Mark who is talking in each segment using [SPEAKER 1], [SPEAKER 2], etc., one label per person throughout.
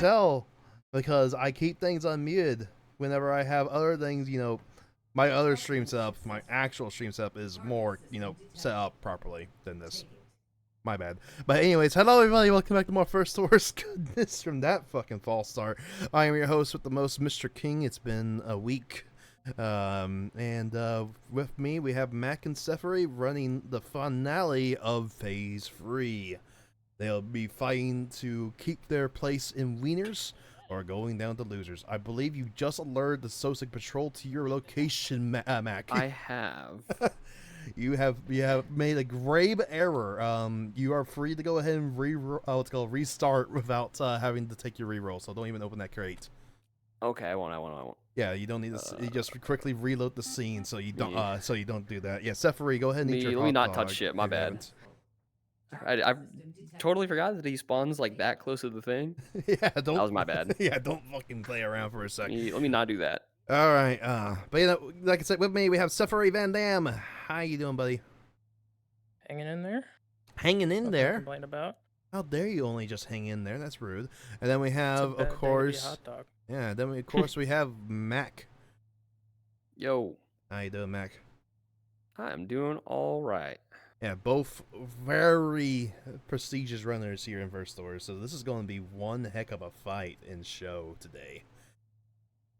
[SPEAKER 1] tell because I keep things unmuted whenever I have other things, my other stream setup, my actual stream setup is more, set up properly than this. My bad. But anyways, hello everybody, welcome back to more First Source. Goodness, from that fucking false start. I am your host with the most, Mr. King. It's been a week. With me, we have Mac and Sethery running the finale of Phase 3. They'll be fighting to keep their place in wieners or going down to losers. I believe you just alerted the Sosic Patrol to your location, Mac.
[SPEAKER 2] I have.
[SPEAKER 1] You have made a grave error. You are free to go ahead and restart without having to take your reroll. So don't even open that crate.
[SPEAKER 2] Okay, I won't.
[SPEAKER 1] Yeah, you don't need to. You just quickly reload the scene so you don't. So you don't do that. Yeah, Sethery, go ahead and eat your
[SPEAKER 2] Let me not
[SPEAKER 1] hot
[SPEAKER 2] touch
[SPEAKER 1] dog.
[SPEAKER 2] shit. My bad. I totally forgot that he spawns like that close to the thing.
[SPEAKER 1] Yeah, don't.
[SPEAKER 2] That was my bad.
[SPEAKER 1] Yeah, don't fucking play around for a second.
[SPEAKER 2] Let me not do that.
[SPEAKER 1] All right. But like I said, with me we have Sethery Van Dam. How you doing, buddy?
[SPEAKER 3] Hanging in there.
[SPEAKER 1] Hanging in
[SPEAKER 3] Nothing to
[SPEAKER 1] there.
[SPEAKER 3] complain about.
[SPEAKER 1] How dare you only just hang in there? That's rude. And then we have, of course,
[SPEAKER 3] hot dog.
[SPEAKER 1] yeah. Then of course we have Mac.
[SPEAKER 2] Yo.
[SPEAKER 1] How you doing, Mac?
[SPEAKER 2] I'm doing all right.
[SPEAKER 1] Yeah, both very prestigious runners here in First Source. So this is going to be one heck of a fight in show today.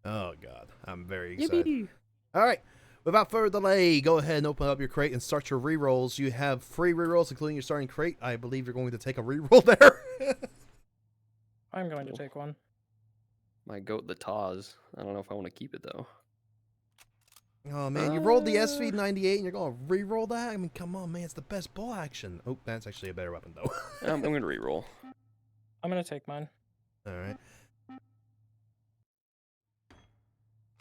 [SPEAKER 1] Oh God, I'm very excited.
[SPEAKER 2] Yippee.
[SPEAKER 1] All right. Without further delay, go ahead and open up your crate and start your rerolls. You have 3 rerolls, including your starting crate. I believe you're going to take a reroll there.
[SPEAKER 3] I'm going to take one.
[SPEAKER 2] My goat, the Taz. I don't know if I want to keep it though.
[SPEAKER 1] Oh man, you rolled the SV98 and you're going to reroll that? I mean, come on, man, it's the best ball action. Oh, that's actually a better weapon though.
[SPEAKER 2] I'm going to reroll.
[SPEAKER 3] I'm going to take mine.
[SPEAKER 1] All right.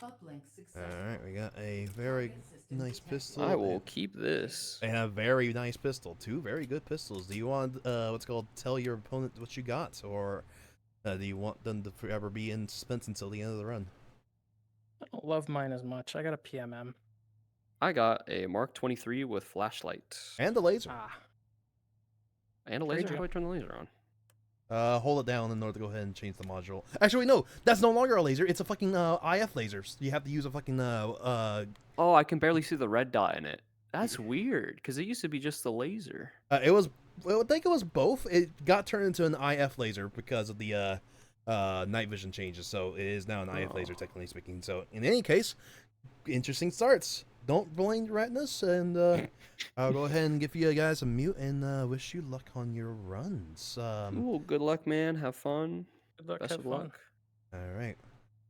[SPEAKER 1] Alright, we got a very nice pistol.
[SPEAKER 2] I will keep this.
[SPEAKER 1] And a very nice pistol. 2 very good pistols. Do you want, tell your opponent what you got? Or do you want them to forever be in suspense until the end of the run?
[SPEAKER 3] I don't love mine as much. I got a PMM.
[SPEAKER 2] I got a Mark 23 with flashlight.
[SPEAKER 1] And a laser.
[SPEAKER 2] And a laser? How do I turn the laser on?
[SPEAKER 1] Hold it down in order to go ahead and change the module. Actually, no, that's no longer a laser. It's a fucking IF laser. You have to use a fucking
[SPEAKER 2] Oh, I can barely see the red dot in it. That's weird, because it used to be just the laser.
[SPEAKER 1] I think it was both. It got turned into an IF laser because of the night vision changes. So it is now an IF laser, technically speaking. So in any case, interesting starts. Don't blame your retinas, and I'll go ahead and give you guys a mute and wish you luck on your runs.
[SPEAKER 2] Ooh, good luck, man. Have fun.
[SPEAKER 3] Good luck.
[SPEAKER 2] Best
[SPEAKER 3] Have
[SPEAKER 2] of
[SPEAKER 3] fun.
[SPEAKER 2] luck.
[SPEAKER 1] All right,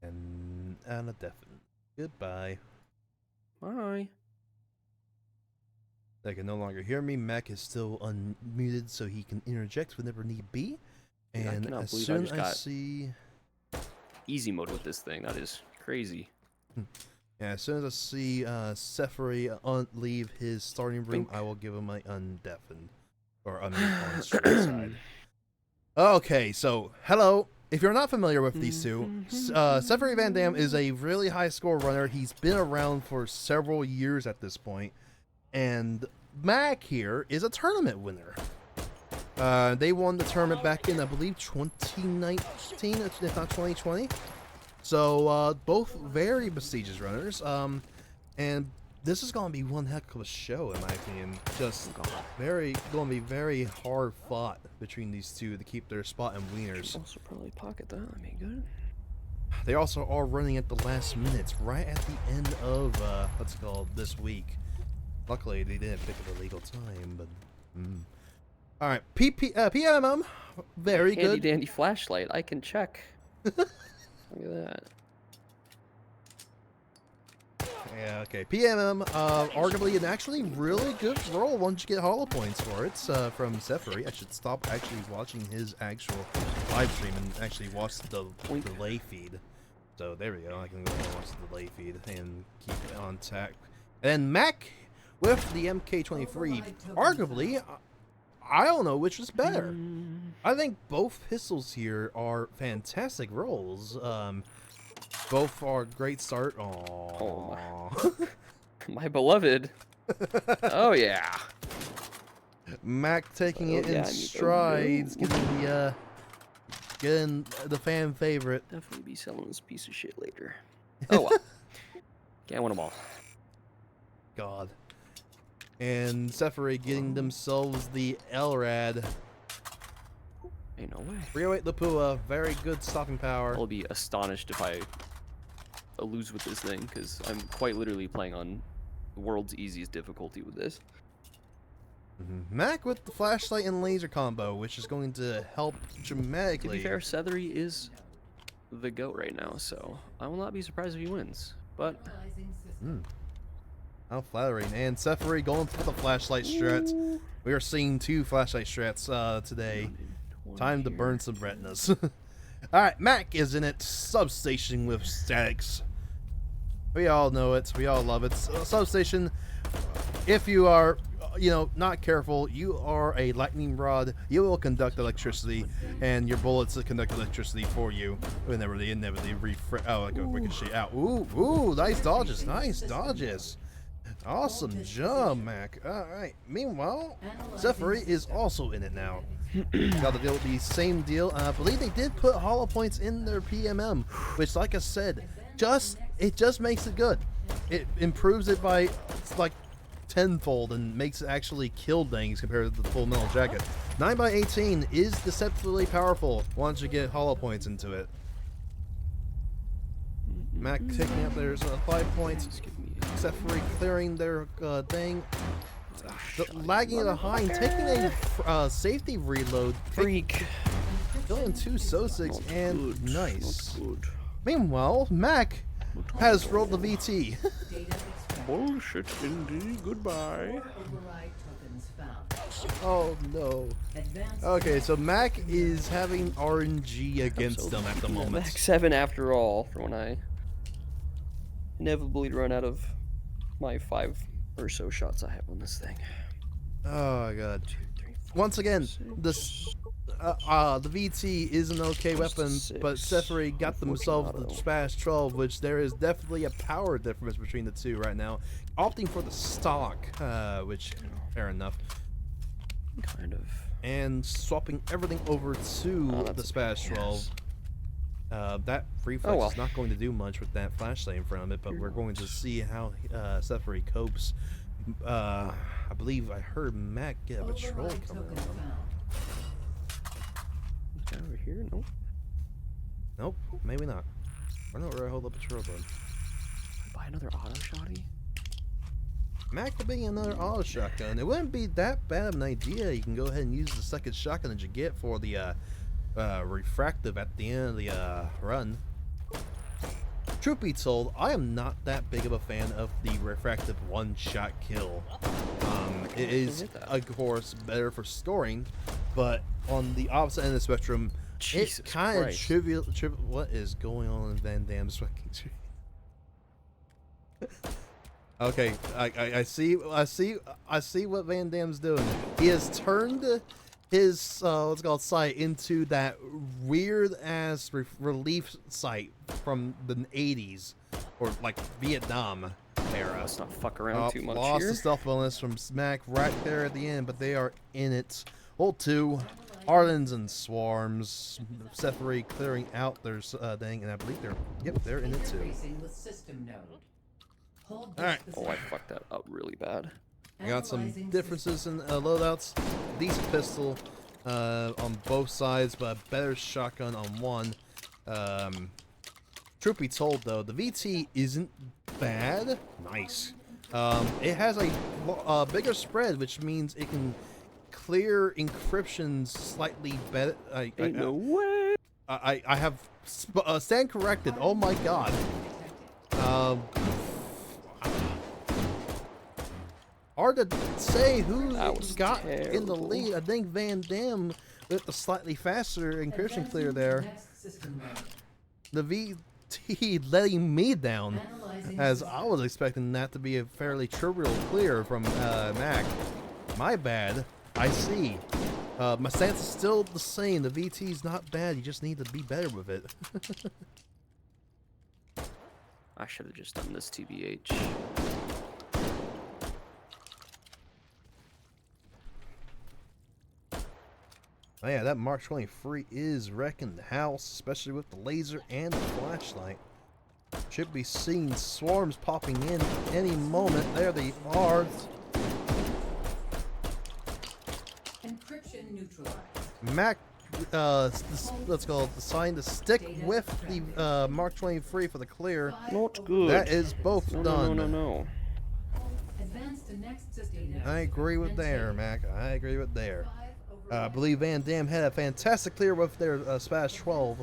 [SPEAKER 1] and a definite goodbye.
[SPEAKER 2] Bye.
[SPEAKER 1] They can no longer hear me. Mac is still unmuted, so he can interject whenever need be.
[SPEAKER 2] Dude, I
[SPEAKER 1] And
[SPEAKER 2] cannot
[SPEAKER 1] as
[SPEAKER 2] believe I
[SPEAKER 1] soon
[SPEAKER 2] just
[SPEAKER 1] as I
[SPEAKER 2] got
[SPEAKER 1] see,
[SPEAKER 2] easy mode with this thing. That is crazy.
[SPEAKER 1] yeah, as soon as I see Sethery leave his starting room, I will give him my undeafened or unmute on the straight side. Okay, so hello. If you're not familiar with these two, Sethery Van Dam is a really high score runner. He's been around for several years at this point, and Mac here is a tournament winner. They won the tournament back in, I believe, 2019, if not 2020. So both very prestigious runners, and this is gonna be one heck of a show in my opinion. Just gonna be very hard fought between these two to keep their spot in wieners.
[SPEAKER 2] Also probably pocket that. I mean, good.
[SPEAKER 1] They also are running at the last minutes, right at the end of this week. Luckily, they didn't pick a legal time, but. All right, PMM, very
[SPEAKER 2] Handy
[SPEAKER 1] good.
[SPEAKER 2] dandy flashlight. I can check. Look at that.
[SPEAKER 1] Yeah, okay. PMM, arguably an actually really good roll once you get hollow points for it from Sethery. I should stop actually watching his actual live stream and actually watch the delay feed. So there we go. I can go and watch the delay feed and keep it on tack. And Mac with the MK23, arguably, I don't know which is better. I think both pistols here are fantastic rolls. Both are great start. Aww.
[SPEAKER 2] Oh my beloved. Oh yeah.
[SPEAKER 1] Mac taking it in strides, getting the getting the fan favorite.
[SPEAKER 2] Definitely be selling this piece of shit later. Oh well. Can't win them all.
[SPEAKER 1] God. And Sethery getting themselves the LRAD.
[SPEAKER 2] Ain't no way.
[SPEAKER 1] 308 Lapua, very good stopping power.
[SPEAKER 2] I'll be astonished if I lose with this thing, because I'm quite literally playing on the world's easiest difficulty with this.
[SPEAKER 1] Mac with the flashlight and laser combo, which is going to help
[SPEAKER 2] To
[SPEAKER 1] dramatically.
[SPEAKER 2] be fair, Sethery is the GOAT right now, so I will not be surprised if he wins. But
[SPEAKER 1] How flattering. And Sethery going for the flashlight strats. We are seeing 2 flashlight strats today. Time to burn some retinas. Alright, Mac is in it. Substation with statics. We all know it. We all love it. Substation, if you are, not careful, you are a lightning rod. You will conduct electricity, and your bullets will conduct electricity for you. Whenever they inevitably ricochet out. Ooh, nice dodges. Nice dodges. Awesome job, Mac. Alright. Meanwhile, Sethery is also in it now. Got to deal with the same deal. I believe they did put hollow points in their PMM, which, like I said, it just makes it good. It improves it by like tenfold and makes it actually kill things compared to the full metal jacket. 9x18 is deceptively powerful once you get hollow points into it. Mac taking out their 5 points. Sethery clearing their thing. Lagging behind, taking a safety reload.
[SPEAKER 2] freak.
[SPEAKER 1] Killing 2 Sosigs and
[SPEAKER 2] Good,
[SPEAKER 1] nice.
[SPEAKER 2] not good.
[SPEAKER 1] Meanwhile, Mac has rolled the VT.
[SPEAKER 2] Bullshit, indeed. Goodbye.
[SPEAKER 1] Oh no. Okay, so Mac is having RNG against them at the moment.
[SPEAKER 2] Max 7 after all, for when I inevitably run out of my 5 or so shots I have on this thing.
[SPEAKER 1] Oh my god.
[SPEAKER 2] 2, 3, 4,
[SPEAKER 1] Once again,
[SPEAKER 2] 6,
[SPEAKER 1] the VT is an okay weapon, but Sethery got themselves the Smash 12, which there is definitely a power difference between the two right now. Opting for the stock, which, fair enough.
[SPEAKER 2] kind of.
[SPEAKER 1] And swapping everything over to the Smash 12. That reflex is not going to do much with that flashlight in front of it, but we're going to see how Sethery copes. I believe I heard Mac get a patrol coming on.
[SPEAKER 2] Over here? Nope.
[SPEAKER 1] Nope, maybe not. Why not hold up patrol button?
[SPEAKER 2] Buy another auto shotty?
[SPEAKER 1] Mac could be another auto shotgun. It wouldn't be that bad of an idea. You can go ahead and use the second shotgun that you get for the refractive at the end of the run. Truth be told, I am not that big of a fan of the refractive one-shot kill. It is, of course, better for scoring, but on the opposite end of the spectrum,
[SPEAKER 2] Jesus
[SPEAKER 1] it kind of
[SPEAKER 2] Christ.
[SPEAKER 1] trivial. What is going on in Van Damme's fucking stream? Okay, I see what Van Damme's doing. He has turned his what's it called sight into that weird ass relief sight from the 80s or like Vietnam era.
[SPEAKER 2] Let's not fuck around too much
[SPEAKER 1] lost
[SPEAKER 2] here.
[SPEAKER 1] the stealth bonus from Smack right there at the end, but they are in it. Hold 2. Ardens and Swarms. Sethery clearing out their thing, and I believe they're in it too. Alright.
[SPEAKER 2] Oh, I fucked that up really bad.
[SPEAKER 1] I got some differences in loadouts. Decent pistol on both sides, but a better shotgun on one. Truth be told, though, the VT isn't bad. Nice. It has a bigger spread, which means it can clear encryption slightly better.
[SPEAKER 2] Ain't no way.
[SPEAKER 1] I have stand corrected. Oh my god. Hard to say who got in the lead. I think Van Damme with the slightly faster encryption clear there. The VT letting me down, as I was expecting that to be a fairly trivial clear from Mac. My bad. I see. My stance is still the same. The VT's not bad. You just need to be better with it.
[SPEAKER 2] I should have just done this TBH.
[SPEAKER 1] Oh yeah, that Mark 23 is wrecking the house, especially with the laser and the flashlight. Should be seeing swarms popping in any moment. There they are.
[SPEAKER 4] Encryption neutralized.
[SPEAKER 1] Mac, let's go. Deciding to stick with the Mark 23 for the clear.
[SPEAKER 2] Not good.
[SPEAKER 1] That is both done.
[SPEAKER 2] No.
[SPEAKER 4] Advance to next system.
[SPEAKER 1] I agree with there, Mac. I agree with there. I believe Van Dam had a fantastic clear with their Smash 12.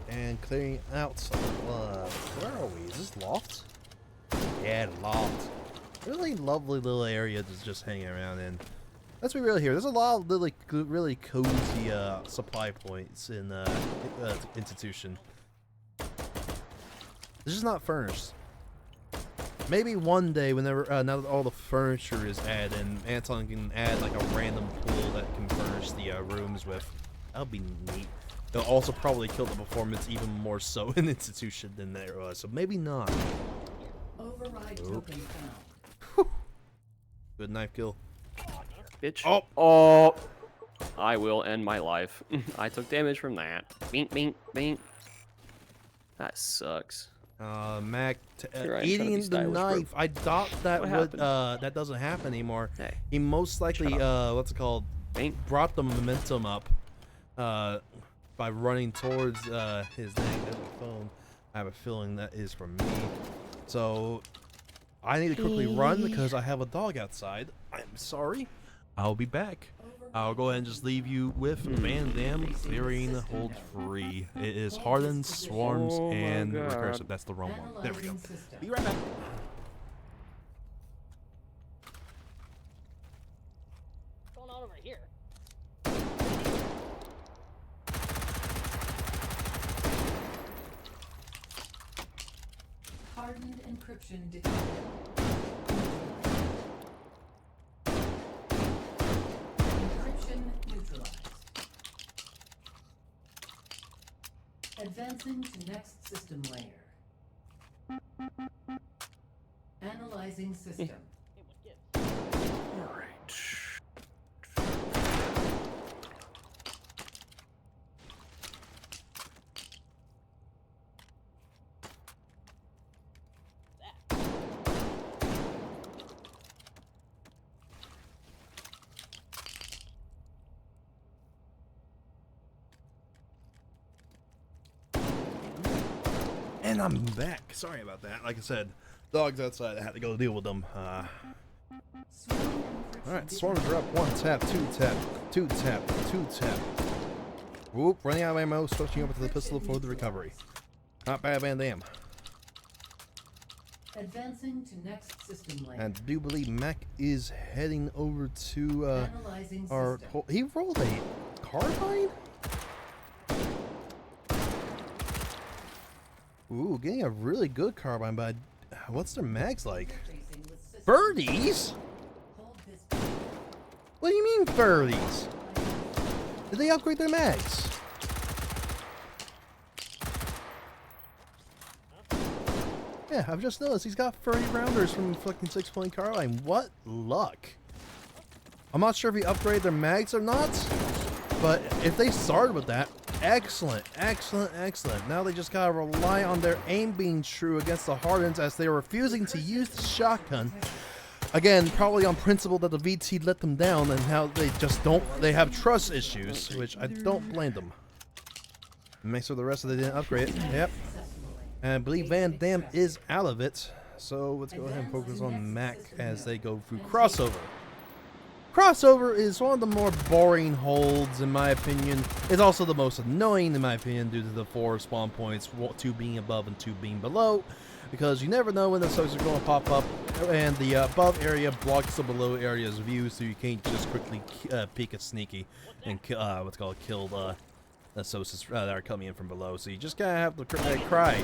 [SPEAKER 1] And clearing out some. Where are we? Is this loft? Yeah, loft. Really lovely little area to just hang around in. Let's be real here. There's a lot of really cozy supply points in institution. This is not furnished. Maybe one day, whenever now that all the furniture is added, and Anton can add like a random pool that can furnish the rooms with. That'll be neat. They'll also probably kill the performance even more so in institution than there was. So maybe not.
[SPEAKER 4] Override token found.
[SPEAKER 1] Good knife kill.
[SPEAKER 2] Bitch.
[SPEAKER 1] Oh.
[SPEAKER 2] I will end my life. I took damage from that. Bink, bink, bink. That sucks.
[SPEAKER 1] Mac
[SPEAKER 2] Sure, I'm trying to
[SPEAKER 1] eating
[SPEAKER 2] be
[SPEAKER 1] the
[SPEAKER 2] stylish, bro.
[SPEAKER 1] knife. I thought that
[SPEAKER 2] What
[SPEAKER 1] would
[SPEAKER 2] happened?
[SPEAKER 1] that doesn't happen anymore.
[SPEAKER 2] Hey.
[SPEAKER 1] He most likely what's it called?
[SPEAKER 2] Bink.
[SPEAKER 1] Brought the momentum up by running towards his thing. There's a phone. I have a feeling that is for me. So I need to quickly run because I have a dog outside. I'm sorry. I'll be back. I'll go ahead and just leave you with Van Dam clearing hold free. It is hardened, swarms,
[SPEAKER 2] Oh my
[SPEAKER 1] and
[SPEAKER 2] God.
[SPEAKER 1] recursive. That's the wrong one. There we go.
[SPEAKER 4] Analyzing system.
[SPEAKER 1] Be right back.
[SPEAKER 5] What's going on over here?
[SPEAKER 4] Hardened encryption detected. Encryption neutralized. Advancing to next system layer. Analyzing system.
[SPEAKER 5] Hey, what gives?
[SPEAKER 2] Alright.
[SPEAKER 1] And I'm back. Sorry about that. Like I said, dogs outside. I had to go deal with them. Alright, swarms are up. 1 tap, 2 tap, 2 tap, 2 tap. Whoop, running out of ammo, switching over to the pistol for the recovery. Not bad, Van Dam.
[SPEAKER 4] Advancing to next system layer.
[SPEAKER 1] And I do believe Mac is heading over to
[SPEAKER 4] Analyzing
[SPEAKER 1] our.
[SPEAKER 4] system.
[SPEAKER 1] He rolled a carbine? Ooh, getting a really good carbine, but what's their mags like?
[SPEAKER 4] Interfacing with system.
[SPEAKER 1] Birdies?
[SPEAKER 4] Hold this.
[SPEAKER 1] What do you mean birdies? Did they upgrade their mags? Yeah, I've just noticed he's got 30 rounders from fucking 6-point carbine. What luck. I'm not sure if he upgraded their mags or not, but if they started with that, excellent, excellent, excellent. Now they just gotta rely on their aim being true against the Hardens as they're refusing to use the shotgun. Again, probably on principle that the VT let them down and how they just don't, they have trust issues, which I don't blame them. Make sure the rest of them didn't upgrade it. Yep. And I believe Van Dam is out of it. So let's go ahead and focus on Mac as they go through crossover. Crossover is one of the more boring holds in my opinion. It's also the most annoying in my opinion due to the 4 spawn points, 2 being above and 2 being below. Because you never know when the sucks are going to pop up, and the above area blocks the below area's view, so you can't just quickly peek at sneaky and kill the Sosis that are coming in from below. So you just gotta have to cry.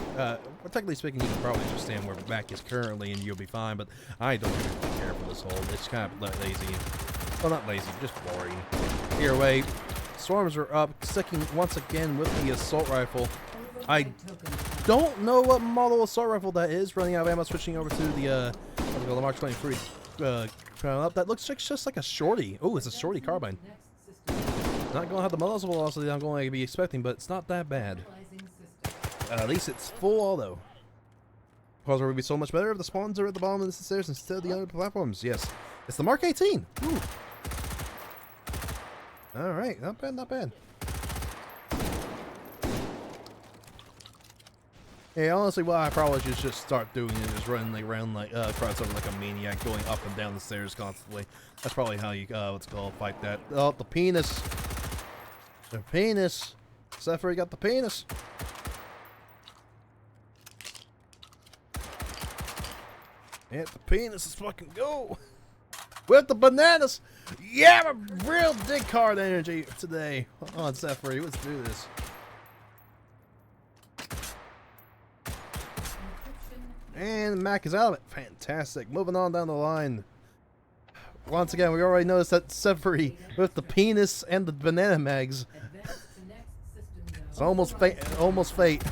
[SPEAKER 1] Technically speaking, you can probably just stand where Mac is currently and you'll be fine, but I don't really care for this hold. It's kind of lazy. Well, not lazy, just boring. Either way, swarms are up, sticking once again with the assault rifle. I don't know what model assault rifle that is. Running out of ammo, switching over to the Mark 23 round up. That looks like just like a shorty. Oh, it's a shorty carbine. Not going to have the muzzle velocity I'm going to be expecting, but it's not that bad. At least it's full auto. Because it would be so much better if the spawns are at the bottom of the stairs instead of the other platforms. Yes. It's the Mark 18. Ooh. Alright, not bad, not bad. Yeah, honestly, what I probably should just start doing is running like around like crossover like a maniac, going up and down the stairs constantly. That's probably how you what's called fight that. Oh, the penis. The penis. Sethery got the penis. Yeah, the penis is fucking go. With the bananas. Yeah, real dick card energy today on Sethery. Let's do this. And Mac is out of it. Fantastic. Moving on down the line. Once again, we already noticed that Sethery with the penis and the banana mags. It's almost fate. Almost fate.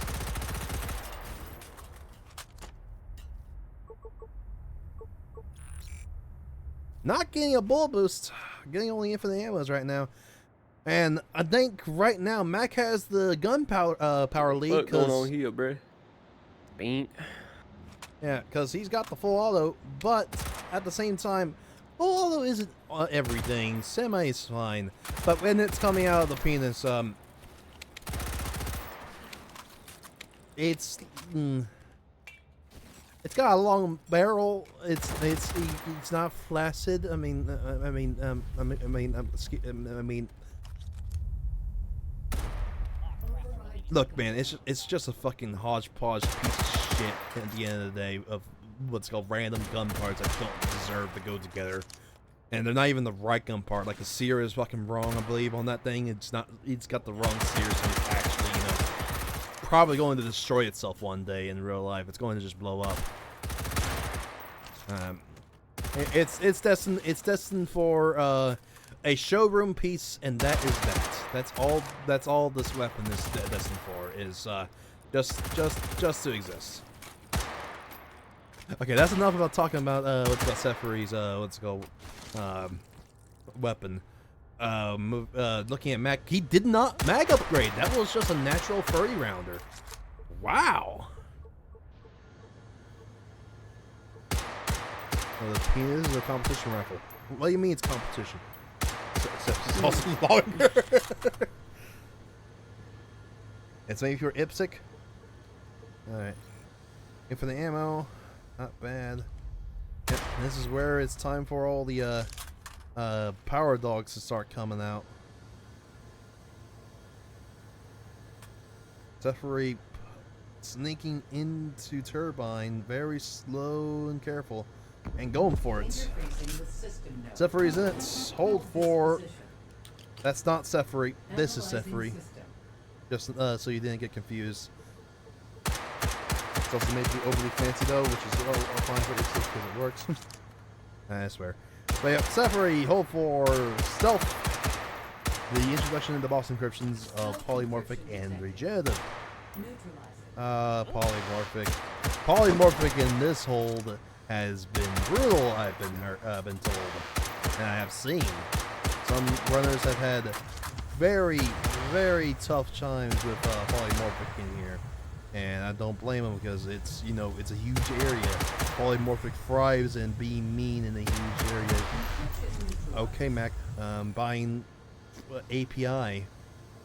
[SPEAKER 1] Not getting a bull boost. Getting only infinite ammos right now. And I think right now Mac has the gunpowder power lead.
[SPEAKER 2] What's going on here, bro? Bink.
[SPEAKER 1] Yeah, because he's got the full auto, but at the same time, full auto isn't everything. Semi is fine, but when it's coming out of the penis, it's got a long barrel. It's not flaccid. I mean. Look, man, it's just a fucking hodgepodge piece of shit at the end of the day of what's called random gun parts that don't deserve to go together. And they're not even the right gun part. Like the sear is fucking wrong, I believe, on that thing. It's got the wrong sear, so it's actually, probably going to destroy itself one day in real life. It's going to just blow up. It's destined for a showroom piece, and that is that. That's all this weapon is destined for, is just to exist. Okay, that's enough about talking about Sethery's weapon. Looking at Mac, he did not mag upgrade. That was just a natural 30 rounder. Wow. Well, the penis is a competition rifle. What do you mean it's competition? Except it's also longer. It's maybe if you're IPSC. Alright. Infinite ammo. Not bad. Yep, this is where it's time for all the power dogs to start coming out. Sethery sneaking into turbine, very slow and careful, and going for it. Sethery's in it. Hold for. That's not Sethery. This is Sethery. Just so you didn't get confused. It's also made to be overly fancy though, which is fine for this because it works. I swear. But yeah, Sethery, hold for stealth. The introduction into boss encryptions of polymorphic and regenerative. Polymorphic. Polymorphic in this hold has been brutal. I've been told, and I have seen. Some runners have had very, very tough times with polymorphic in here, and I don't blame them because it's it's a huge area. Polymorphic thrives in being mean in a huge area. Okay, Mac, buying API.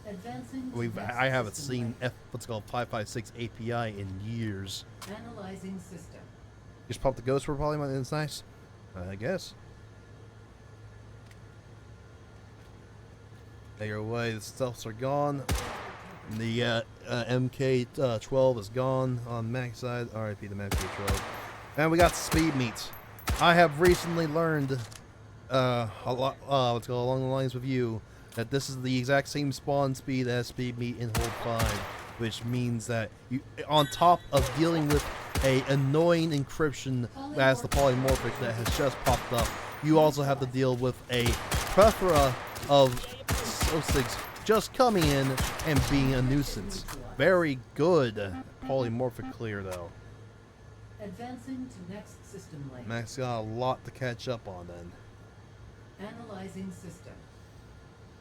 [SPEAKER 1] I haven't seen what's called 556 API in years.
[SPEAKER 4] Analyzing system.
[SPEAKER 1] Just pop the ghost for polymorphic. It's nice, I guess. Take her away. The stealths are gone. The MK12 is gone on Mac's side. RIP the MK12. And we got speed meets. I have recently learned a lot. Let's go along the lines with you. That this is the exact same spawn speed as speed meet in hold 5, which means that you, on top of dealing with a annoying encryption as the polymorphic that has just popped up, you also have to deal with a plethora of SOSIGs just coming in and being a nuisance. Very good polymorphic clear though.
[SPEAKER 4] Advancing to next system lane.
[SPEAKER 1] Mac's got a lot to catch up on then.
[SPEAKER 4] Analyzing system.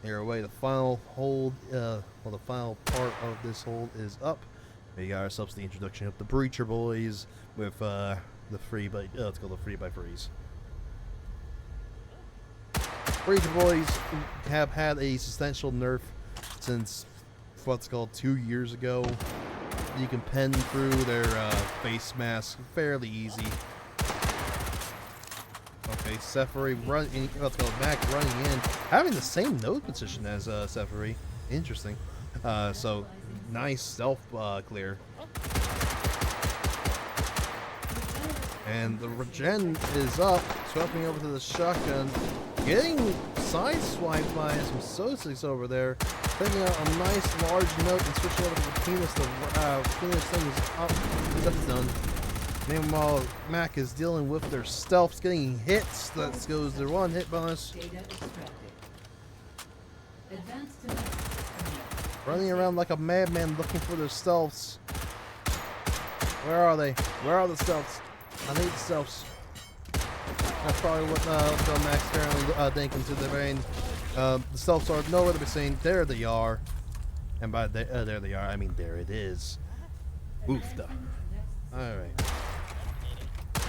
[SPEAKER 1] Either way, the final hold, the final part of this hold is up. We got ourselves the introduction of the Breacher boys with the free by let's go the free by freeze. Breacher boys have had a substantial nerf since what's called 2 years ago. You can pen through their face mask fairly easy. Okay, Sethery running. Let's go back running in, having the same node position as Sethery. Interesting. So nice self clear. And the regen is up, swapping over to the shotgun, getting sideswiped by some Sosics over there, taking out a nice large note and switching over to the penis. The penis thing is up. That's done. Meanwhile, Mac is dealing with their stealths, getting hits. That goes their 1 hit bonus.
[SPEAKER 4] Data extracted. Advance to next system lane.
[SPEAKER 1] Running around like a madman looking for their stealths. Where are they? Where are the stealths? I need the stealths. That's probably what Max currently thinking to the brain. The stealths are nowhere to be seen. There they are. And by there they are, I mean there it is. Oofda. Alright.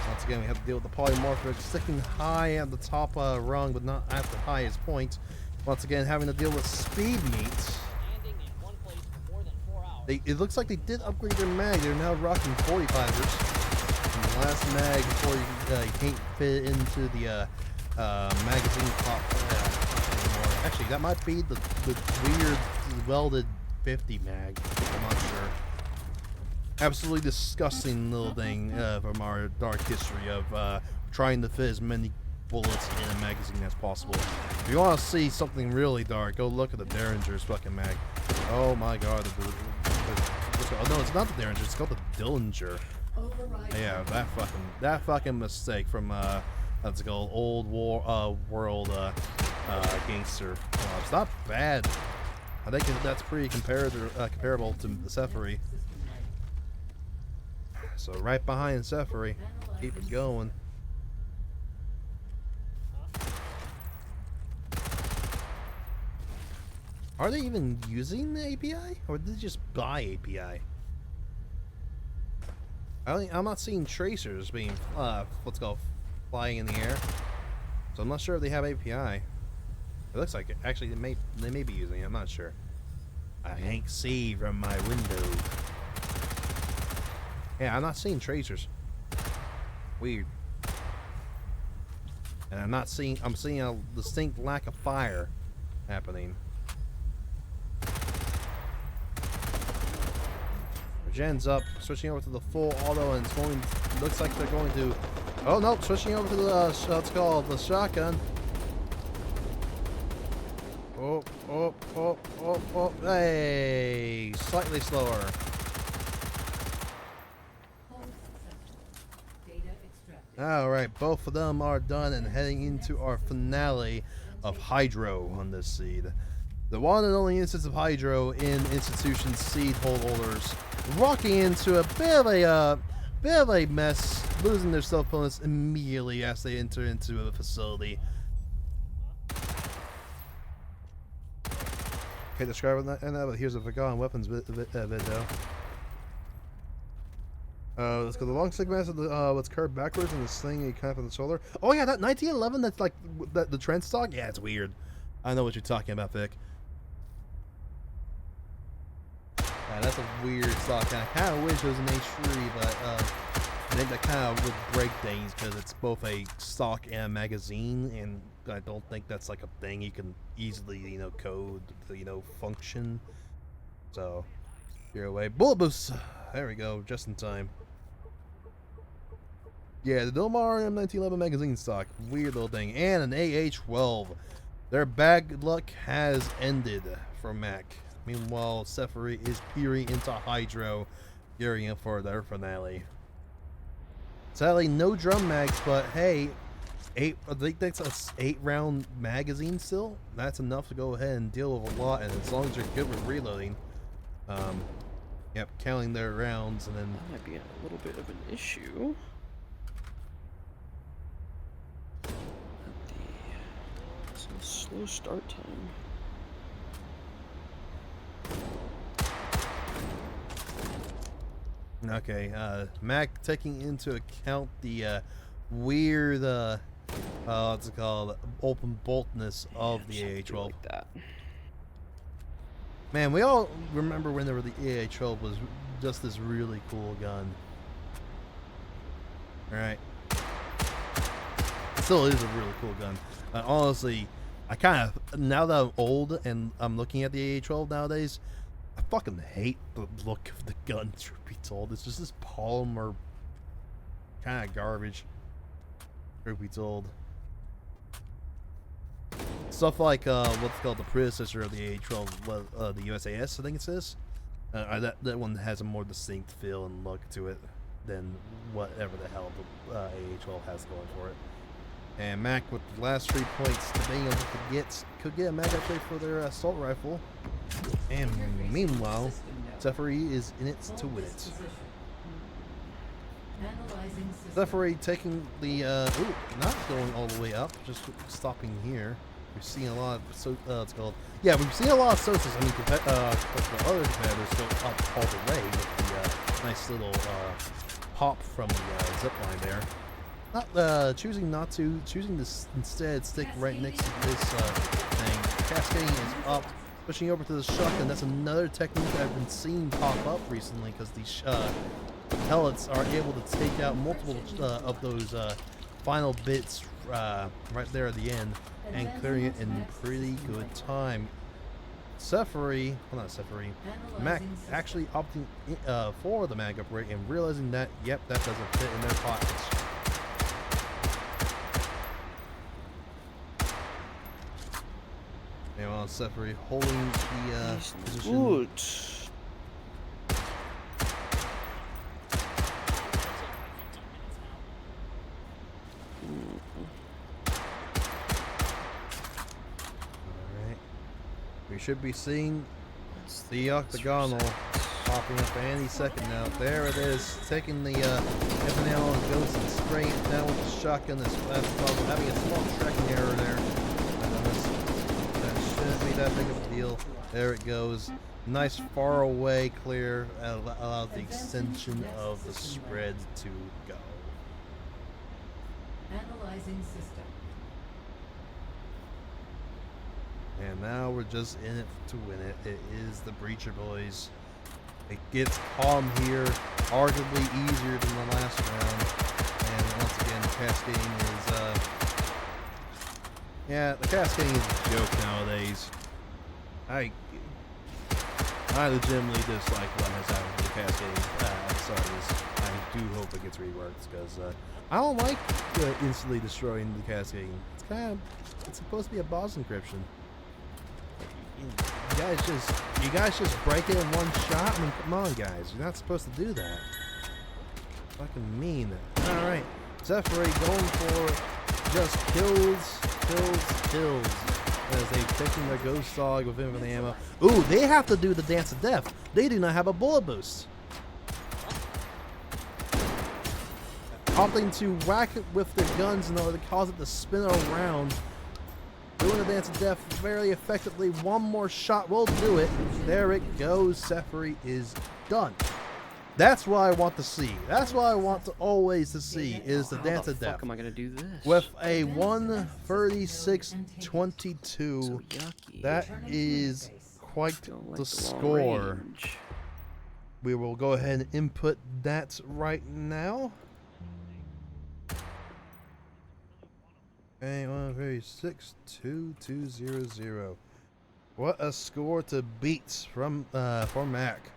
[SPEAKER 1] Once again, we have to deal with the polymorphic sticking high at the top rung, but not at the highest point. Once again, having to deal with speed meat.
[SPEAKER 5] Standing in one place for more than 4 hours.
[SPEAKER 1] It looks like they did upgrade their mag. They're now rocking 45ers. And the last mag before you can't fit into the magazine pop anymore. Actually, that might be the weird welded 50 mag. I'm not sure. Absolutely disgusting little thing from our dark history of trying to fit as many bullets in a magazine as possible. If you want to see something really dark, go look at the Derringer's fucking mag. Oh my god. Oh no, it's not the Derringer, it's called the Dillinger.
[SPEAKER 4] Override.
[SPEAKER 1] Yeah, that fucking mistake from let's go old world gangster. It's not bad. I think that's pretty comparable to the Sethery.
[SPEAKER 4] System lane.
[SPEAKER 1] So right behind Sethery, keep it going. Are they even using the API, or did they just buy API? I'm not seeing tracers being what's called flying in the air, so I'm not sure if they have API. It looks like it. Actually, they may be using it. I'm not sure. I can't see from my window. Yeah, I'm not seeing tracers. Weird. And I'm seeing a distinct lack of fire happening. Gen's up, switching over to the full auto, and it's going. Looks like they're going to. Oh no, switching over to the what's called the shotgun. Oh, oh, oh, oh, oh! Hey, slightly slower.
[SPEAKER 4] Hold successful. Data extracted.
[SPEAKER 1] All right, both of them are done, and heading into our finale of Hydro on this seed. The one and only instance of Hydro in Institution seed holders, rocking into a bit of a mess, losing their stealth bonus immediately as they enter into a facility. Can't describe it, but here's a forgotten weapons video. Let's go. The long stick mask what's curved backwards and the sling you kind of on the shoulder. Oh yeah, that 1911. That's like the trend stock. Yeah, it's weird. I know what you're talking about, Vic. Yeah, that's a weird stock. I kind of wish it was an H3, but I think that kind of would break things because it's both a stock and a magazine, and I don't think that's like a thing you can easily, code to, function. So, here away. Bullet boost! There we go, just in time. Yeah, the Dilmar M1911 magazine stock. Weird little thing. And an AH-12. Their bad luck has ended for Mac. Meanwhile, Sethery is peering into Hydro, gearing up for their finale. Sadly, no drum mags, but hey, I think that's an 8-round magazine still. That's enough to go ahead and deal with a lot, and as long as you're good with reloading, Yep, counting their rounds and then.
[SPEAKER 2] That might be a little bit of an issue. It's a slow start time.
[SPEAKER 1] Okay, Mac taking into account the weird, what's it called, open boltness of the AA-12.
[SPEAKER 2] Like that.
[SPEAKER 1] Man, we all remember when there were the AA-12 was just this really cool gun. Alright. It still is a really cool gun. Honestly, I kind of, now that I'm old and I'm looking at the AA-12 nowadays, I fucking hate the look of the gun, truth be told. It's just this polymer kind of garbage, truth be told. Stuff like what's called the predecessor of the AA-12, the USAS, I think it says. That one has a more distinct feel and look to it than whatever the hell the AA-12 has going for it. And Mac with the last 3 points to being able to could get a mag upgrade for their assault rifle. And meanwhile, Sethery is in it to win it. Sethery taking the not going all the way up, just stopping here. We've seen a lot of it's called. Yeah, we've seen a lot of Sosa's. I mean, the other competitors go up all the way with the nice little pop from the zip line there. Not choosing to instead stick right next to this thing. Cascading is up, pushing over to the shotgun. That's another technique I've been seeing pop up recently because these pellets are able to take out multiple of those final bits right there at the end and clearing it in pretty good time. Sethery, well not Sethery, Mac actually opting for the mag upgrade and realizing that, yep, that doesn't fit in their pockets. Meanwhile, Sethery holding the position.
[SPEAKER 2] Good.
[SPEAKER 1] Alright. We should be seeing the octagonal popping up any second now. There it is, taking the infinite ammo and ghost and spraying it down with the shotgun. That's having a small tracking error there. That shouldn't be that big of a deal. There it goes. Nice far away clear, allows the extension of the spread to go.
[SPEAKER 4] Analyzing system.
[SPEAKER 1] And now we're just in it to win it. It is the Breacher boys. It gets calm here, arguably easier than the last round. And once again, the cascading is, yeah, the cascading is a joke nowadays. I legitimately dislike what has happened to the cascading. I do hope it gets reworked because I don't like instantly destroying the cascading. It's supposed to be a boss encryption. You guys just break it in one shot. I mean, come on, guys. You're not supposed to do that. Fucking mean. All right, Sethery going for just kills. As they've taken their ghost dog with infinite ammo. Ooh, they have to do the dance of death. They do not have a bullet boost. Opting to whack it with their guns in order to cause it to spin around. Doing the dance of death very effectively. One more shot will do it. There it goes. Sethery is done. That's what I want to see. That's what I want to always to see is the dance of death.
[SPEAKER 2] How am I gonna do this?
[SPEAKER 1] With a 136.22,
[SPEAKER 2] So yucky.
[SPEAKER 1] that is quite
[SPEAKER 2] Don't like
[SPEAKER 1] the
[SPEAKER 2] long
[SPEAKER 1] score.
[SPEAKER 2] range.
[SPEAKER 1] We will go ahead and input that right now. Okay, 136.2200. What a score to beat from for Mac.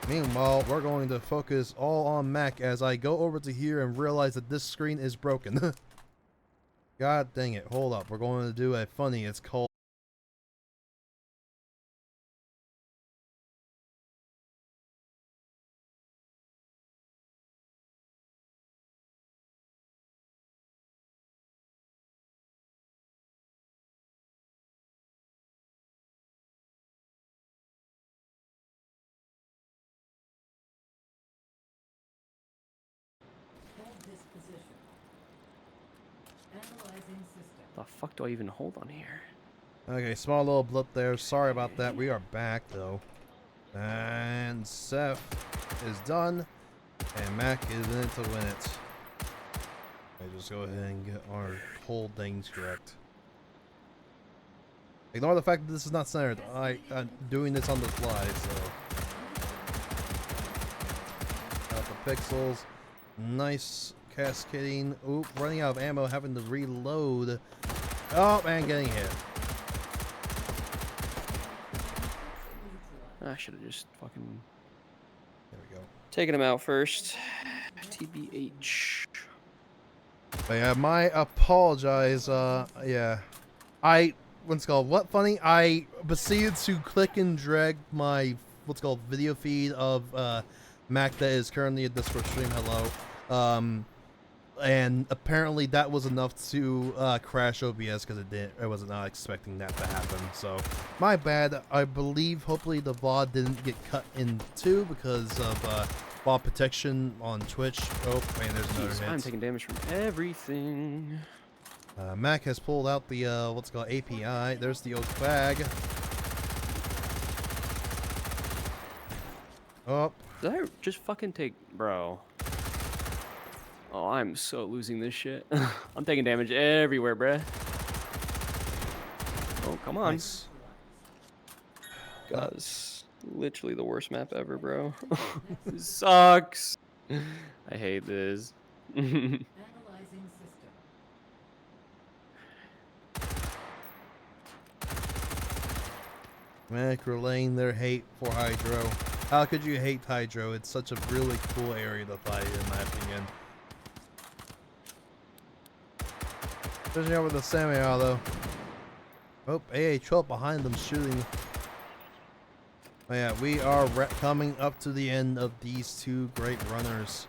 [SPEAKER 1] Meanwhile, we're going to focus all on Mac as I go over to here and realize that this screen is broken. God dang it. Hold up. We're going to do a funny. It's called
[SPEAKER 2] The fuck do I even hold on here?
[SPEAKER 1] Okay, small little blip there. Sorry about that. We are back though. And Seth is done. And Mac is in it to win it. I just go ahead and get our whole things correct. Ignore the fact that this is not centered. I'm doing this on the fly, so. Out the pixels. Nice cascading. Oop, running out of ammo, having to reload. Oh, man, getting hit.
[SPEAKER 2] I should have just fucking
[SPEAKER 1] There we go.
[SPEAKER 2] taken him out first. TBH.
[SPEAKER 1] But yeah, my apologize. Yeah. What's it called? What funny? I proceeded to click and drag my what's called video feed of Mac that is currently a Discord stream. Hello. And apparently that was enough to crash OBS because I was not expecting that to happen. So my bad. I believe hopefully the VOD didn't get cut in two because of VOD protection on Twitch. Oh man, there's another
[SPEAKER 2] Jeez,
[SPEAKER 1] hit.
[SPEAKER 2] I'm taking damage from everything.
[SPEAKER 1] Mac has pulled out the what's called API. There's the old flag. Oh,
[SPEAKER 2] Did I just fucking take, bro? Oh, I'm so losing this shit. I'm taking damage everywhere, bruh. Oh, come on.
[SPEAKER 1] nice.
[SPEAKER 2] God, it's literally the worst map ever, bro. This sucks. I hate this.
[SPEAKER 4] Analyzing system.
[SPEAKER 1] Mac relaying their hate for Hydro. How could you hate Hydro? It's such a really cool area to fight, in my opinion. Pushing over the Samuel though. Oh, AH12 behind them shooting. Oh yeah, we are coming up to the end of these two great runners.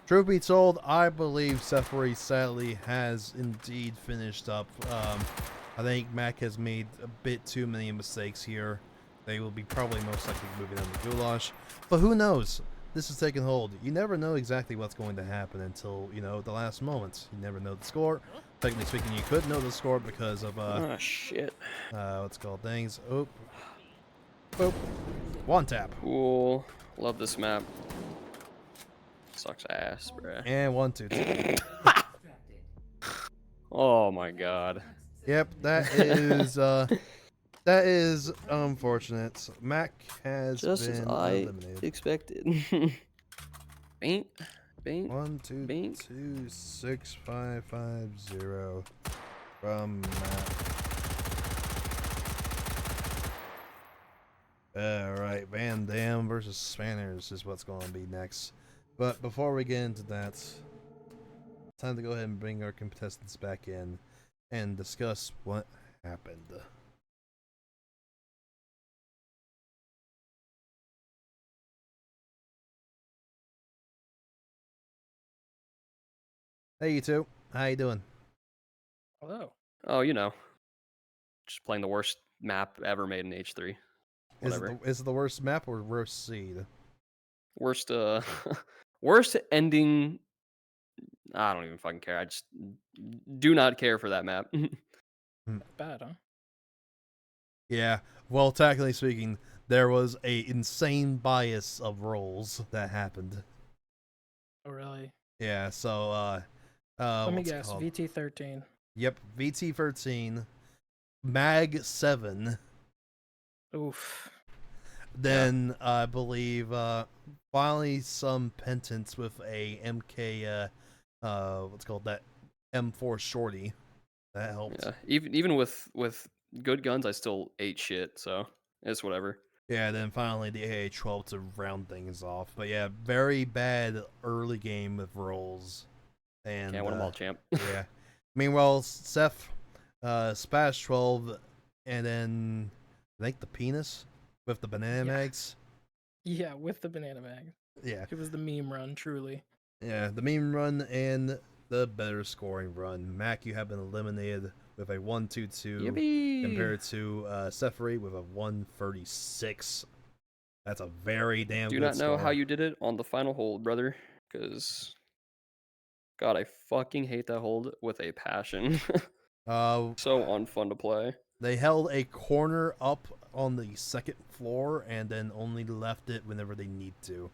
[SPEAKER 1] Truth be told, I believe Sethery sadly has indeed finished up. I think Mac has made a bit too many mistakes here. They will be probably most likely moving on to Goulash. But who knows? This is taking hold. You never know exactly what's going to happen until, you know, the last moment. You never know the score. Technically speaking, you could know the score because of,
[SPEAKER 2] Ah, shit.
[SPEAKER 1] what's it called things. Oop. Boop. One tap.
[SPEAKER 2] Cool. Love this map. Sucks ass, bruh.
[SPEAKER 1] And 1, 2, 3.
[SPEAKER 4] Extracted.
[SPEAKER 2] Oh my god.
[SPEAKER 1] Yep, that is unfortunate. Mac has
[SPEAKER 2] Just as
[SPEAKER 1] been
[SPEAKER 2] I
[SPEAKER 1] eliminated.
[SPEAKER 2] expected. Baint. Baint.
[SPEAKER 1] 1, 2,
[SPEAKER 2] Bink.
[SPEAKER 1] 2, 6, 5, 5, 0 from Mac. Alright, Van Dam versus Spanners is what's going to be next. But before we get into that, it's time to go ahead and bring our contestants back in and discuss what happened. Hey, you two. How you doing?
[SPEAKER 3] Hello.
[SPEAKER 2] Oh, you know. Just playing the worst map ever made in H3. Whatever.
[SPEAKER 1] Is it the worst map or worst seed?
[SPEAKER 2] Worst, worst ending. I don't even fucking care. I just do not care for that map.
[SPEAKER 3] Bad, huh?
[SPEAKER 1] Yeah. Well, technically speaking, there was a insane bias of roles that happened.
[SPEAKER 3] Oh, really?
[SPEAKER 1] Yeah. So,
[SPEAKER 3] Let me
[SPEAKER 1] what's it
[SPEAKER 3] guess.
[SPEAKER 1] called?
[SPEAKER 3] VT13.
[SPEAKER 1] Yep. VT13, Mag 7.
[SPEAKER 3] Oof.
[SPEAKER 1] Then I believe finally some penance with a MK what's it called, that M4 shorty. That helped.
[SPEAKER 2] Yeah. Even with good guns, I still ate shit. So it's whatever.
[SPEAKER 1] Yeah, then finally the AA-12 to round things off. But yeah, very bad early game with rolls. And
[SPEAKER 2] Can't win them all, champ.
[SPEAKER 1] yeah. Meanwhile, Seth, Spash 12, and then I think the penis with the banana
[SPEAKER 3] Yeah.
[SPEAKER 1] mags.
[SPEAKER 3] Yeah, with the banana bag.
[SPEAKER 1] Yeah.
[SPEAKER 3] It was the meme run, truly.
[SPEAKER 1] Yeah, the meme run and the better scoring run. Mac, you have been eliminated with a 122
[SPEAKER 2] Yippee!
[SPEAKER 1] compared to Sethery with a 136. That's a very damn
[SPEAKER 2] Do
[SPEAKER 1] good
[SPEAKER 2] not know
[SPEAKER 1] score.
[SPEAKER 2] how you did it on the final hold, brother. Because God, I fucking hate that hold with a passion.
[SPEAKER 1] Uh,
[SPEAKER 2] So unfun to play.
[SPEAKER 1] they held a corner up on the second floor and then only left it whenever they need to.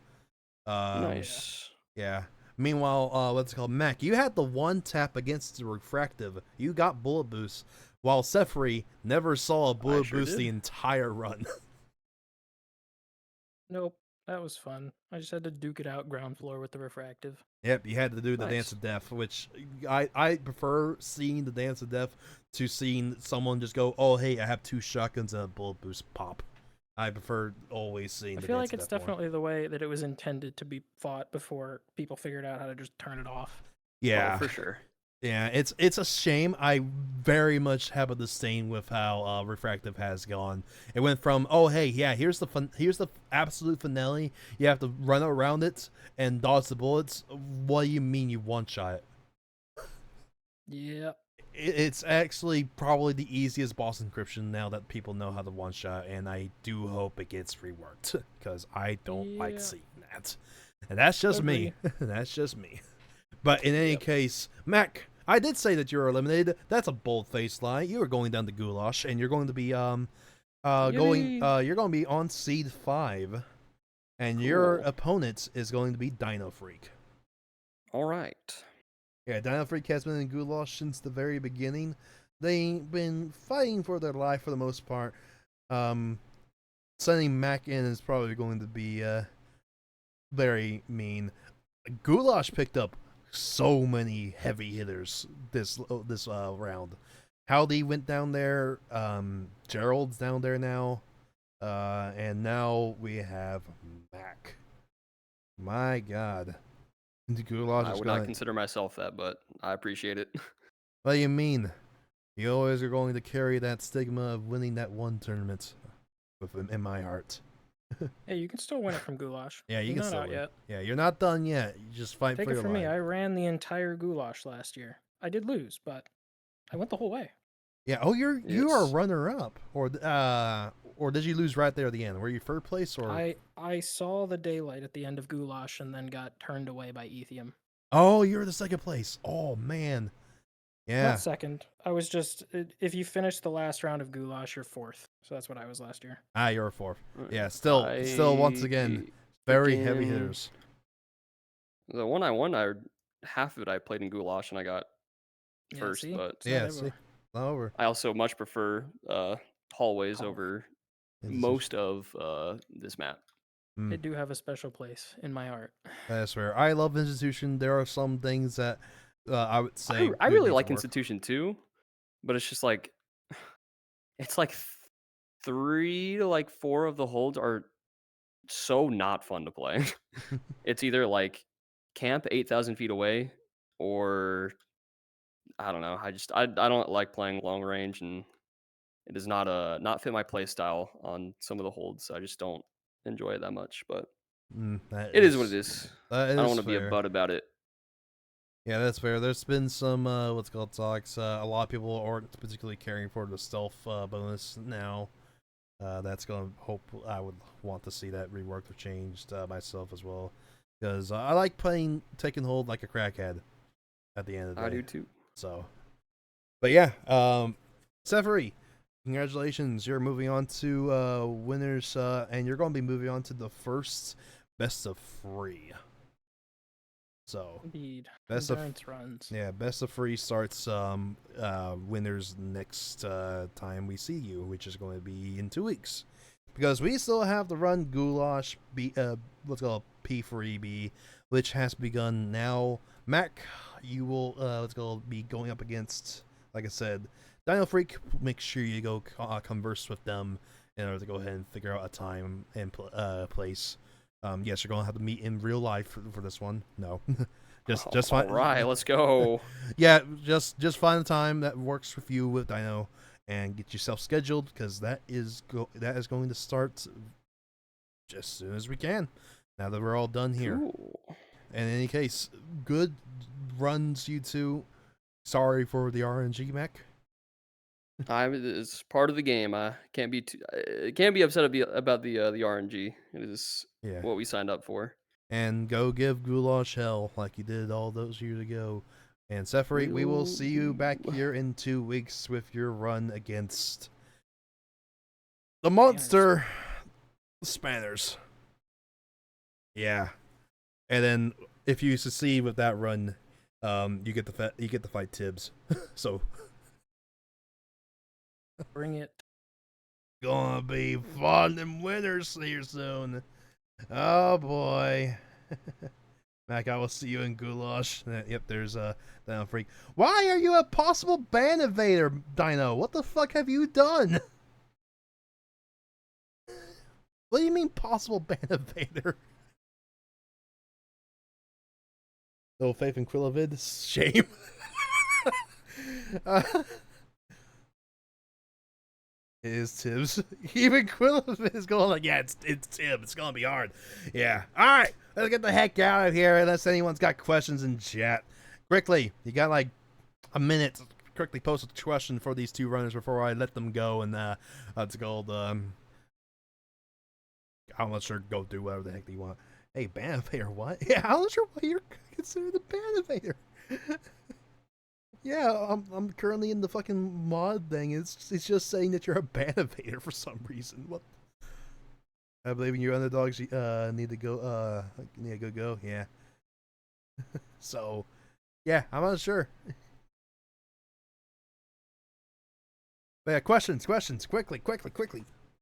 [SPEAKER 2] Nice.
[SPEAKER 1] Yeah. Meanwhile, what's it called? Mac, you had the one tap against the refractive. You got bullet boost, while Sethery never saw a bullet
[SPEAKER 2] sure
[SPEAKER 1] boost the
[SPEAKER 2] did.
[SPEAKER 1] entire run.
[SPEAKER 3] Nope, that was fun. I just had to duke it out ground floor with the refractive.
[SPEAKER 1] Yep, you had to do the dance
[SPEAKER 2] Nice.
[SPEAKER 1] of death, which I prefer seeing the dance of death to seeing someone just go, oh hey, I have 2 shotguns and a bullet boost pop. I prefer always seeing
[SPEAKER 3] I
[SPEAKER 1] the
[SPEAKER 3] feel
[SPEAKER 1] dance
[SPEAKER 3] like
[SPEAKER 1] of
[SPEAKER 3] it's
[SPEAKER 1] death
[SPEAKER 3] definitely the way that it was intended to be fought before people figured out how to just turn it off.
[SPEAKER 1] more.
[SPEAKER 2] Oh,
[SPEAKER 1] Yeah,
[SPEAKER 2] for sure.
[SPEAKER 1] yeah, it's a shame. I very much have a disdain with how refractive has gone. It went from, oh hey, yeah, here's the absolute finale. You have to run around it and dodge the bullets. What do you mean you one shot it?
[SPEAKER 3] Yeah.
[SPEAKER 1] It's actually probably the easiest boss encryption now that people know how to one shot, and I do hope it gets reworked because I don't like
[SPEAKER 3] Yeah.
[SPEAKER 1] seeing that. And that's just me. That's just me. But in any
[SPEAKER 3] Yep.
[SPEAKER 1] case, Mac, I did say that you're eliminated. That's a bold-faced lie. You are going down to Goulash, and you're going to be you're going to be on seed 5, and your
[SPEAKER 2] Cool.
[SPEAKER 1] opponent is going to be Dino Freak.
[SPEAKER 2] All right.
[SPEAKER 1] Yeah, Dino Freak has been in Goulash since the very beginning. They've been fighting for their life for the most part. Sending Mac in is probably going to be very mean. Goulash picked up so many heavy hitters this round. Howdy went down there. Gerald's down there now. And now we have Mac. My God. Goulash
[SPEAKER 2] I
[SPEAKER 1] is
[SPEAKER 2] would
[SPEAKER 1] going.
[SPEAKER 2] not consider myself that, but I appreciate it.
[SPEAKER 1] What do you mean? You always are going to carry that stigma of winning that one tournament in my heart.
[SPEAKER 3] Hey, you can still win it from Goulash.
[SPEAKER 1] Yeah, you
[SPEAKER 3] He's
[SPEAKER 1] can
[SPEAKER 3] not
[SPEAKER 1] still
[SPEAKER 3] out
[SPEAKER 1] win.
[SPEAKER 3] yet.
[SPEAKER 1] Yeah, you're not done yet. You just fight
[SPEAKER 3] Take
[SPEAKER 1] for
[SPEAKER 3] it
[SPEAKER 1] your
[SPEAKER 3] from me.
[SPEAKER 1] life.
[SPEAKER 3] I ran the entire Goulash last year. I did lose, but I went the whole way.
[SPEAKER 1] Yeah. Oh, you are
[SPEAKER 2] Yes.
[SPEAKER 1] runner up, or did you lose right there at the end? Were you third place or?
[SPEAKER 3] I saw the daylight at the end of Goulash and then got turned away by Ethium.
[SPEAKER 1] Oh, you're the second place. Oh man. Yeah.
[SPEAKER 3] Not second. I was just if you finish the last round of Goulash, you're 4th. So that's what I was last year.
[SPEAKER 1] You're fourth. Yeah. Still, once again, very heavy
[SPEAKER 2] freaking-
[SPEAKER 1] hitters.
[SPEAKER 2] The one I won, half of it I played in Goulash and I got
[SPEAKER 3] Yeah,
[SPEAKER 2] first,
[SPEAKER 3] see?
[SPEAKER 2] but
[SPEAKER 3] It's not
[SPEAKER 1] Yeah.
[SPEAKER 3] everywhere.
[SPEAKER 1] See, not over.
[SPEAKER 2] I also much prefer hallways
[SPEAKER 3] Hall-
[SPEAKER 2] over
[SPEAKER 1] It's
[SPEAKER 2] most of this map.
[SPEAKER 3] They do have a special place in my heart.
[SPEAKER 1] That's fair. I love Institution. There are some things that I would say
[SPEAKER 2] I
[SPEAKER 1] would
[SPEAKER 2] really
[SPEAKER 1] need
[SPEAKER 2] like
[SPEAKER 1] to work.
[SPEAKER 2] Institution too, but it's just like it's like 3 to like 4 of the holds are so not fun to play. It's either like camp 8,000 feet away, or I don't know. I don't like playing long range, and it does not fit my play style on some of the holds. So I just don't enjoy it that much. But
[SPEAKER 1] That
[SPEAKER 2] it is what it is.
[SPEAKER 1] That
[SPEAKER 2] I don't
[SPEAKER 1] is
[SPEAKER 2] want to be a
[SPEAKER 1] fair.
[SPEAKER 2] butt about it.
[SPEAKER 1] Yeah, that's fair. There's been some what's called talks. A lot of people aren't particularly caring for the stealth bonus now. That's gonna hope I would want to see that reworked or changed myself as well, because I like playing taking hold like a crackhead at the end of the day.
[SPEAKER 2] I do too.
[SPEAKER 1] So, but yeah, Sethery, congratulations! You're moving on to winners, and you're going to be moving on to the first best of 3. So
[SPEAKER 3] Indeed.
[SPEAKER 1] Best of-
[SPEAKER 3] Endurance runs.
[SPEAKER 1] yeah, best of 3 starts winners next time we see you, which is going to be in 2 weeks, because we still have to run Goulash what's called P3B, which has begun now. Mac, you will be going up against, like I said, Dino Freak. Make sure you go converse with them in order to go ahead and figure out a time and place. Yes, you're gonna have to meet in real life for this one. No, just find.
[SPEAKER 2] All right, let's go.
[SPEAKER 1] Yeah, just find a time that works with you with Dino and get yourself scheduled, because that is going to start just as soon as we can. Now that we're all done here.
[SPEAKER 2] Cool.
[SPEAKER 1] And in any case, good runs, you two. Sorry for the RNG, Mac.
[SPEAKER 2] It's part of the game. I can't be upset about the RNG. It is
[SPEAKER 1] Yeah.
[SPEAKER 2] what we signed up for.
[SPEAKER 1] And go give Goulash hell like you did all those years ago. And Sethery, we will see you back here in 2 weeks with your run against the monster Spanners. Yeah. And then if you succeed with that run, you get to fight Tibbs. So
[SPEAKER 3] Bring it.
[SPEAKER 1] gonna be fun and winners here soon. Oh boy. Mac, I will see you in Goulash. Yep, there's Dino Freak. Why are you a possible ban evader, Dino? What the fuck have you done? What do you mean possible ban evader? No faith in Krillavid? Shame. It is Tibbs. Even Krillavid is going like, yeah, it's Tibbs. It's gonna be hard. Yeah. Alright, let's get the heck out of here unless anyone's got questions in chat. Quickly, you got like a minute to quickly post a question for these two runners before I let them go and it's called I'm not sure, go do whatever the heck they want. Hey, ban evader, what? Yeah, I'm not sure why you're considered a ban evader. Yeah, I'm currently in the fucking mod thing. It's just saying that you're a ban evader for some reason. What? I believe in your underdogs. Need to go. Go. Yeah. So, yeah, I'm not sure. But yeah, questions, quickly.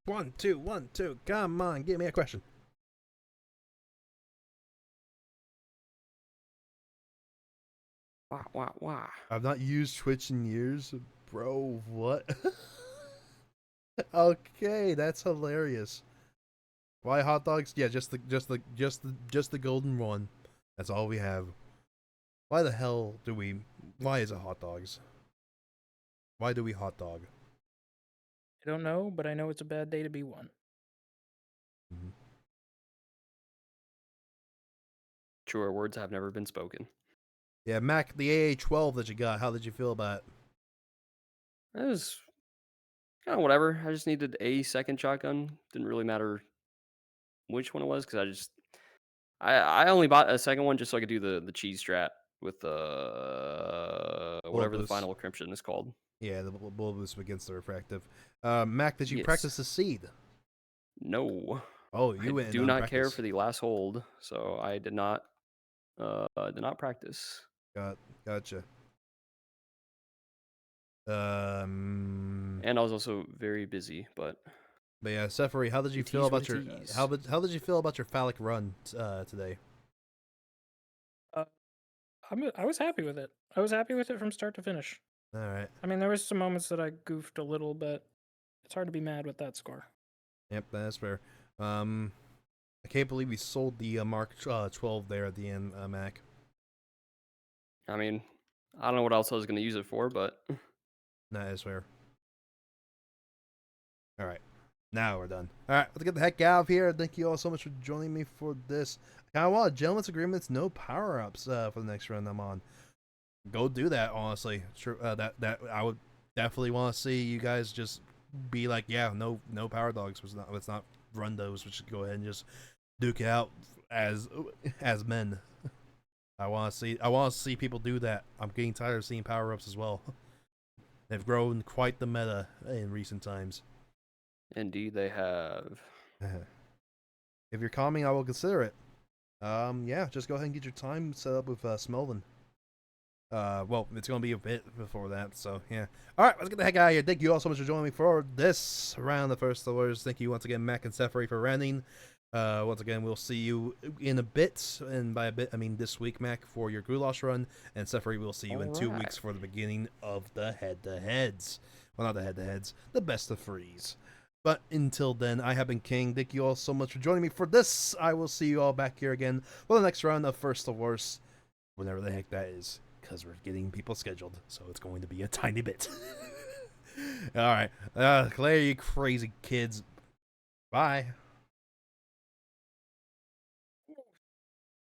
[SPEAKER 1] 1, 2. Come on, give me a question.
[SPEAKER 2] Wah.
[SPEAKER 1] I've not used Twitch in years, bro. What? Okay, that's hilarious. Why hot dogs? Yeah, just the golden one. That's all we have. Why the hell do we? Why is it hot dogs? Why do we hot dog?
[SPEAKER 3] I don't know, but I know it's a bad day to be one.
[SPEAKER 1] Mm-hmm.
[SPEAKER 2] Truer words have never been spoken.
[SPEAKER 1] Yeah, Mac, the AA-12 that you got, how did you feel about it?
[SPEAKER 2] It was kind of whatever. I just needed a second shotgun. Didn't really matter which one it was because I only bought a second one just so I could do the cheese strat with whatever the
[SPEAKER 1] boost.
[SPEAKER 2] final encryption is called.
[SPEAKER 1] Yeah, the bull boost against the refractive. Mac, did you
[SPEAKER 2] Yes.
[SPEAKER 1] practice the seed?
[SPEAKER 2] No.
[SPEAKER 1] Oh, you
[SPEAKER 2] I
[SPEAKER 1] went.
[SPEAKER 2] do not care for the last hold, so I did not practice.
[SPEAKER 1] Gotcha.
[SPEAKER 2] And I was also very busy, but
[SPEAKER 1] yeah, Sethery, how did you
[SPEAKER 2] It
[SPEAKER 1] feel
[SPEAKER 2] is
[SPEAKER 1] about
[SPEAKER 2] what
[SPEAKER 1] your
[SPEAKER 2] it is.
[SPEAKER 1] how did you feel about your phallic run today?
[SPEAKER 3] I was happy with it. I was happy with it from start to finish.
[SPEAKER 1] All right.
[SPEAKER 3] I mean, there was some moments that I goofed a little, but it's hard to be mad with that score.
[SPEAKER 1] Yep, that's fair. I can't believe we sold the Mark 12 there at the end, Mac.
[SPEAKER 2] I mean, I don't know what else I was going to use it for, but
[SPEAKER 1] That is fair. All right, now we're done. All right, let's get the heck out of here. Thank you all so much for joining me for this. I kind of want gentlemen's agreements, no power-ups for the next run I'm on. Go do that, honestly. Sure, that I would definitely want to see you guys just be like, yeah, no power dogs. Let's not run those. We should go ahead and just duke it out as men. I want to see people do that. I'm getting tired of seeing power-ups as well. They've grown quite the meta in recent times.
[SPEAKER 2] indeed they have.
[SPEAKER 1] If you're calming, I will consider it. Yeah, just go ahead and get your time set up with Smelvin. Well, it's gonna be a bit before that, so yeah. All right, let's get the heck out of here. Thank you all so much for joining me for this round of First Awards. Thank you once again, Mac and Sethery, for running. Once again, we'll see you in a bit, and by a bit, I mean this week, Mac, for your Goulash run, and Sethery, we'll see you in 2 weeks for the beginning of the head-to-heads. Well, not the head-to-heads, the best of threes. But until then, I have been King. Thank you all so much for joining me for this. I will see you all back here again for the next round of First to Worst, whenever the heck that is, because we're getting people scheduled, so it's going to be a tiny bit. All right, Claire, you crazy kids. Bye.